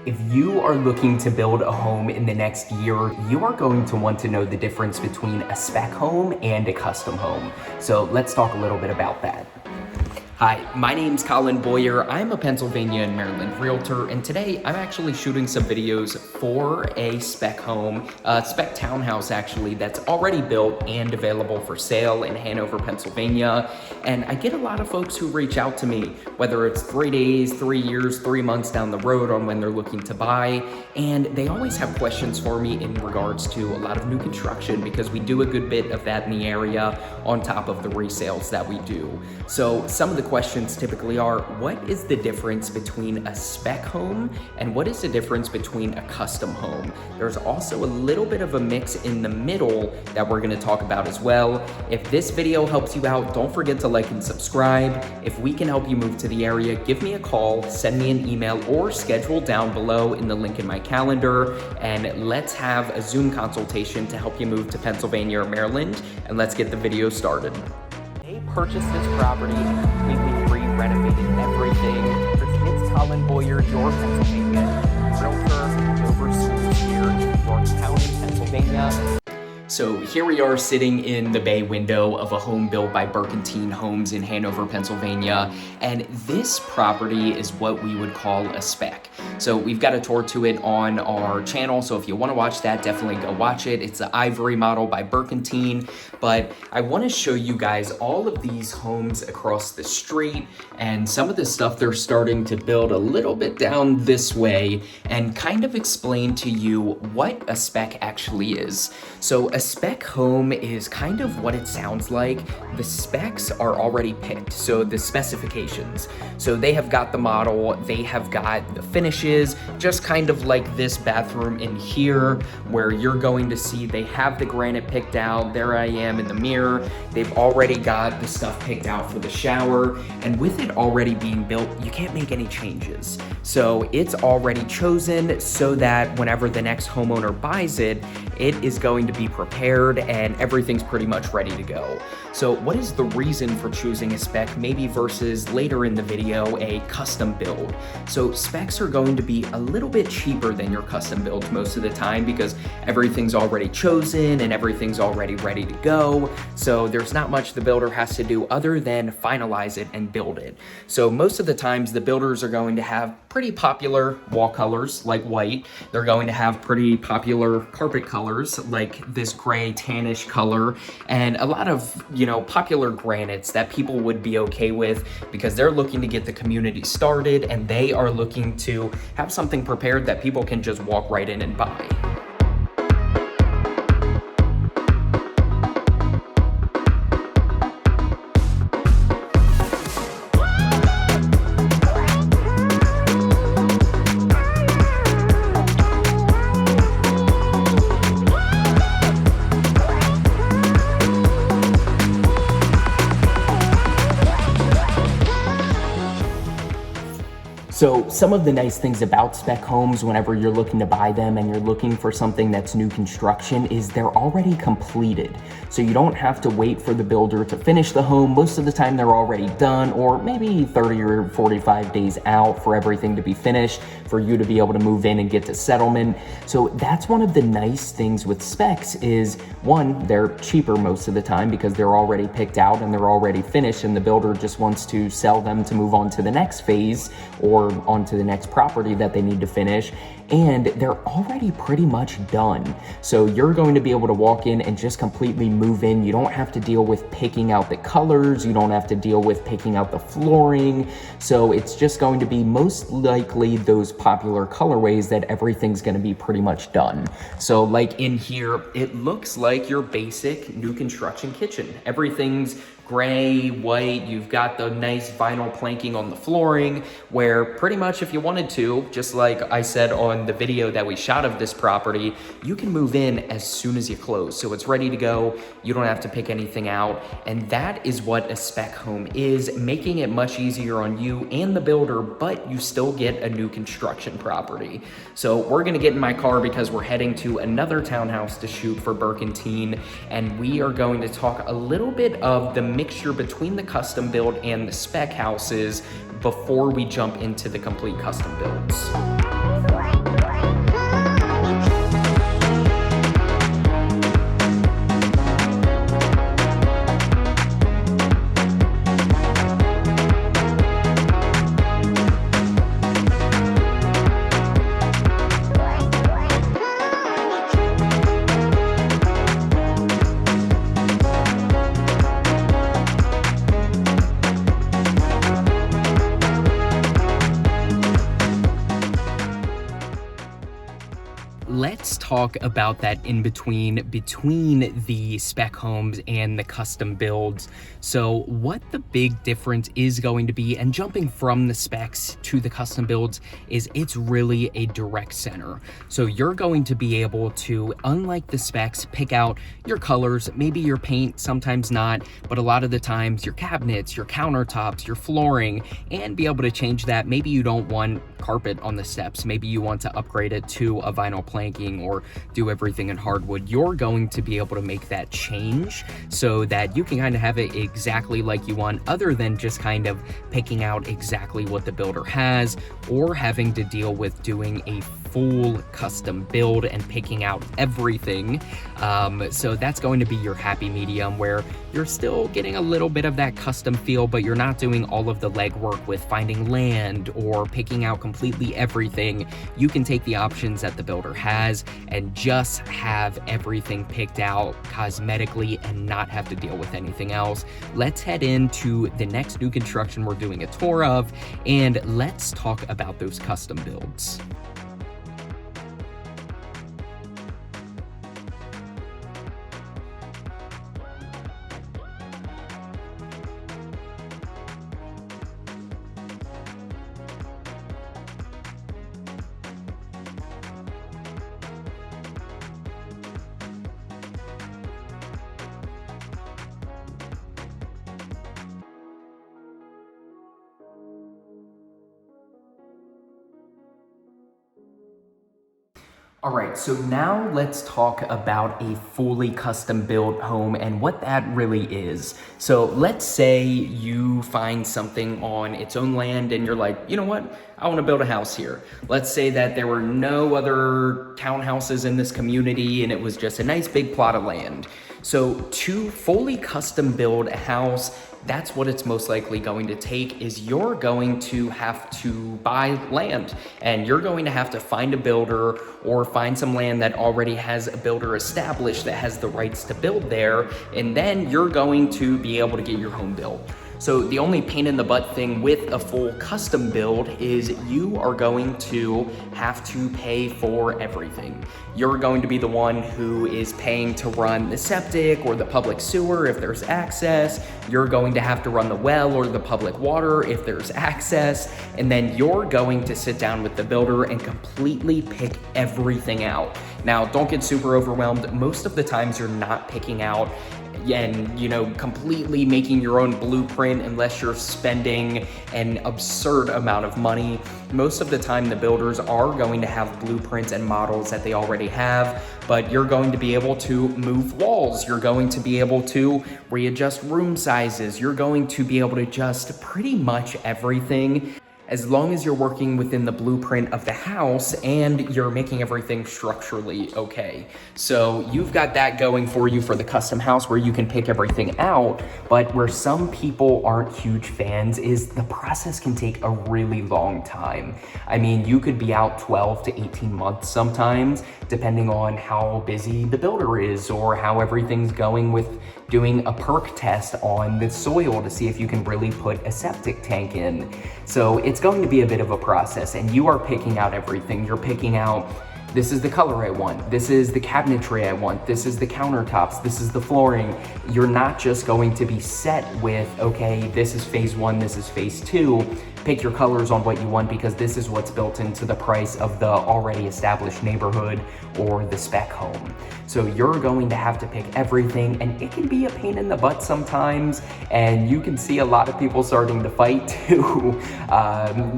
If you are looking to build a home in the next year, you are going to want to know the difference between a spec home and a custom home. So let's talk a little bit about that. Hi, my name's Colin Boyer. I'm a Pennsylvania and Maryland realtor, and today I'm actually shooting some videos for a spec home, spec townhouse actually, that's already built and available for sale in Hanover, Pennsylvania. And I get a lot of folks who reach out to me, whether it's 3 days, 3 years, 3 months down the road on when they're looking to buy, and they always have questions for me in regards to a lot of new construction because we do a good bit of that in the area on top of the resales that we do. So some of the questions typically are, what is the difference between a spec home and what is the difference between a custom home? There's also a little bit of a mix in the middle that we're gonna talk about as well. If this video helps you out, don't forget to like and subscribe. If we can help you move to the area, give me a call, send me an email, or schedule down below in the link in my calendar, and let's have a Zoom consultation to help you move to Pennsylvania or Maryland, and let's get the video started. They purchased this property and completely re-renovated everything. It's Colin Boyer, your Pennsylvania realtor, over schools here in York County, Pennsylvania. So here we are sitting in the bay window of a home built by Burkentine Homes in Hanover, Pennsylvania. And this property is what we would call a spec. So we've got a tour to it on our channel. So if you want to watch that, definitely go watch it. It's the Ivory model by Burkentine. But I want to show you guys all of these homes across the street and some of the stuff they're starting to build a little bit down this way and kind of explain to you what a spec actually is. So a spec home is kind of what it sounds like. The specs are already picked, so the specifications. So they have got the model, they have got the finishes, just kind of like this bathroom in here where you're going to see they have the granite picked out. There I am in the mirror. They've already got the stuff picked out for the shower, and with it already being built, you can't make any changes. So it's already chosen so that whenever the next homeowner buys it, it is going to be prepared and everything's pretty much ready to go. So what is the reason for choosing a spec maybe versus later in the video a custom build? So specs are going to be a little bit cheaper than your custom builds most of the time because everything's already chosen and everything's already ready to go. So there's not much the builder has to do other than finalize it and build it. So most of the times the builders are going to have pretty popular wall colors like white. They're going to have pretty popular carpet colors like this gray tannish color, and a lot of, popular granites that people would be okay with because they're looking to get the community started and they are looking to have something prepared that people can just walk right in and buy. So some of the nice things about spec homes whenever you're looking to buy them and you're looking for something that's new construction is they're already completed. So you don't have to wait for the builder to finish the home. Most of the time they're already done, or maybe 30 or 45 days out for everything to be finished for you to be able to move in and get to settlement. So that's one of the nice things with specs is, one, they're cheaper most of the time because they're already picked out and they're already finished and the builder just wants to sell them to move on to the next phase or onto the next property that they need to finish, and they're already pretty much done. So you're going to be able to walk in and just completely move in. You don't have to deal with picking out the colors. You don't have to deal with picking out the flooring. So it's just going to be most likely those popular colorways that everything's going to be pretty much done. So like in here, it looks like your basic new construction kitchen. Everything's gray, white, you've got the nice vinyl planking on the flooring where pretty much if you wanted to, just like I said on the video that we shot of this property, you can move in as soon as you close. So it's ready to go. You don't have to pick anything out. And that is what a spec home is, making it much easier on you and the builder, but you still get a new construction property. So we're gonna get in my car because we're heading to another townhouse to shoot for Burkentine, and we are going to talk a little bit of the mixture between the custom build and the spec houses before we jump into the complete custom builds. let's talk about that in between the spec homes and the custom builds. So what the big difference is going to be, and jumping from the specs to the custom builds, is it's really a direct center. So you're going to be able to, unlike the specs, pick out your colors, maybe your paint, sometimes not, but a lot of the times your cabinets, your countertops, your flooring, and be able to change that. Maybe you don't want carpet on the steps, maybe you want to upgrade it to a vinyl planking or do everything in hardwood. You're going to be able to make that change so that you can kind of have it exactly like you want, other than just kind of picking out exactly what the builder has or having to deal with doing a full custom build and picking out everything. So that's going to be your happy medium, where you're still getting a little bit of that custom feel, but you're not doing all of the legwork with finding land or picking out completely everything. You can take the options that the builder has and just have everything picked out cosmetically and not have to deal with anything else. Let's head into the next new construction we're doing a tour of, and let's talk about those custom builds. All right, so now let's talk about a fully custom built home and what that really is. So let's say you find something on its own land and you're like, you know what? I want to build a house here. Let's say that there were no other townhouses in this community and it was just a nice big plot of land. So to fully custom build a house, that's what it's most likely going to take. Is you're going to have to buy land, and you're going to have to find a builder or find some land that already has a builder established that has the rights to build there, and then you're going to be able to get your home built. So the only pain in the butt thing with a full custom build is you are going to have to pay for everything. You're going to be the one who is paying to run the septic or the public sewer if there's access. You're going to have to run the well or the public water if there's access. And then you're going to sit down with the builder and completely pick everything out. Now, don't get super overwhelmed. Most of the times you're not picking out and, you know, completely making your own blueprint unless you're spending an absurd amount of money. Most of the time the builders are going to have blueprints and models that they already have, but you're going to be able to move walls, you're going to be able to readjust room sizes, you're going to be able to adjust pretty much everything, as long as you're working within the blueprint of the house and you're making everything structurally okay. So you've got that going for you for the custom house where you can pick everything out, but where some people aren't huge fans is the process can take a really long time. I mean, you could be out 12 to 18 months sometimes, depending on how busy the builder is or how everything's going with doing a perk test on the soil to see if you can really put a septic tank in. So it's going to be a bit of a process, and you are picking out everything. You're picking out, this is the color I want, this is the cabinetry I want, this is the countertops, this is the flooring. You're not just going to be set with, okay, this is phase one, this is phase two. Pick your colors on what you want because this is what's built into the price of the already established neighborhood or the spec home. So you're going to have to pick everything, and it can be a pain in the butt sometimes, and you can see a lot of people starting to fight too,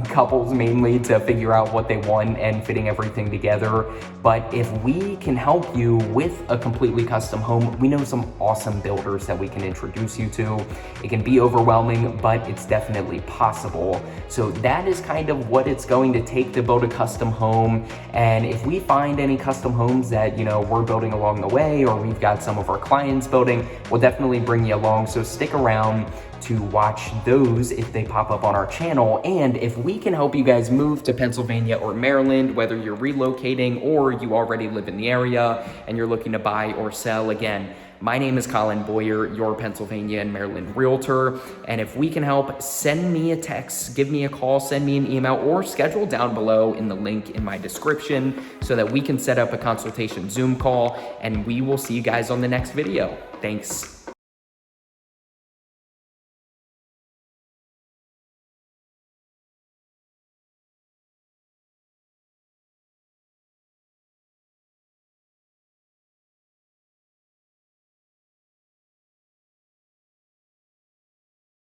couples mainly, to figure out what they want and fitting everything together. But if we can help you with a completely custom home, we know some awesome builders that we can introduce you to. It can be overwhelming, but it's definitely possible. So that is kind of what it's going to take to build a custom home. And if we find any custom homes that, you know, we're building along the way, or we've got some of our clients building, we'll definitely bring you along. So stick around to watch those if they pop up on our channel. And if we can help you guys move to Pennsylvania or Maryland, whether you're relocating or you already live in the area and you're looking to buy or sell, again, My name is Colin Boyer, your Pennsylvania and Maryland realtor. And if we can help, send me a text, give me a call, send me an email, or schedule down below in the link in my description so that we can set up a consultation Zoom call, and we will see you guys on the next video. Thanks.